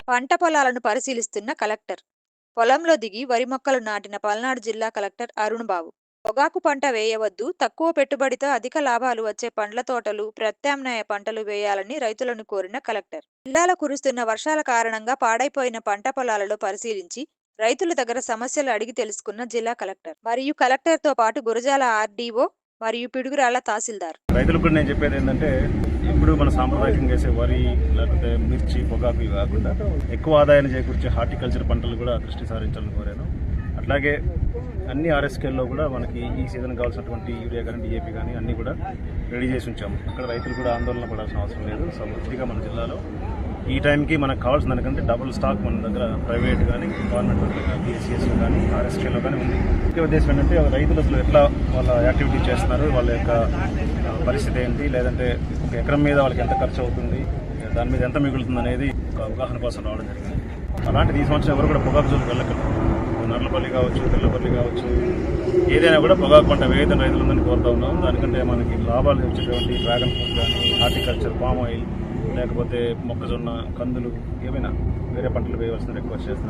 పంట పొలాలను పరిశీలిస్తున్న కలెక్టర్. పొలంలో దిగి వరి మొక్కలు నాటిన పల్నాడు జిల్లా కలెక్టర్ అరుణ్ బాబు. పొగాకు పంట వేయవద్దు, తక్కువ పెట్టుబడితో అధిక లాభాలు వచ్చే పండ్ల తోటలు, ప్రత్యామ్నాయ పంటలు వేయాలని రైతులను కోరిన కలెక్టర్. జిల్లాలో కురుస్తున్న వర్షాల కారణంగా పాడైపోయిన పంట పొలాలలో పరిశీలించి రైతుల దగ్గర సమస్యలు అడిగి తెలుసుకున్న జిల్లా కలెక్టర్ మరియు కలెక్టర్తో పాటు గురజాల ఆర్డీఓ మరియు పిడుగురాళ్ల తహసీల్దార్. రైతులకు కూడా నేను చెప్పేది ఏంటంటే, ఇప్పుడు మన సాంప్రదాయకంగా వేసే వరి, లేకపోతే మిర్చి, పొగాకు ఇవి కాకుండా ఎక్కువ ఆదాయాన్ని చేకూర్చే హార్టికల్చర్ పంటలు కూడా దృష్టి సారించాలని కోరాను. అట్లాగే అన్ని ఆర్ఎస్కేల్లో కూడా మనకి ఈ సీజన్ కావాల్సినటువంటి యూరియా కానీ, డిఏపి కానీ అన్నీ కూడా రెడీ చేసి ఉంచాము. అక్కడ రైతులు కూడా ఆందోళన పడాల్సిన అవసరం లేదు. సమృద్ధిగా మన జిల్లాలో ఈ టైంకి మనకు కావాల్సిన దానికంటే డబుల్ స్టాక్ మన దగ్గర ప్రైవేట్ కానీ, గవర్నమెంట్ కానీ, బీసీఎస్ కానీ, ఆర్ఎస్కేలో కానీ ఉంది. ముఖ్య ఉద్దేశం ఏంటంటే, రైతులు అసలు ఎట్లా వాళ్ళ యాక్టివిటీ చేస్తున్నారు, వాళ్ళ యొక్క పరిస్థితి ఏంటి, లేదంటే ఒక ఎకరం మీద వాళ్ళకి ఎంత ఖర్చు అవుతుంది, దాని మీద ఎంత మిగులుతుంది అనేది ఒక అవగాహన కోసం రావడం జరిగింది. అలాంటిది ఈ సంవత్సరం ఎవరు కూడా పొగాకు జోలికి వెళ్ళకండి. నర్లపల్లి కావచ్చు, తెల్లపల్లి కావచ్చు, ఏదైనా కూడా పొగాకు పంట వేయదని రైతులందరినీ కోరుతా ఉన్నాం. దానికంటే మనకి లాభాలు వచ్చేటువంటి డ్రాగన్ ఫ్రూట్ కానీ, హార్టికల్చర్, పామ్ ఆయిల్, లేకపోతే మొక్కజొన్న, కందులు, ఏమైనా వేరే పంటలు వేయవలసిన రిక్వెస్ట్ చేస్తున్నాం.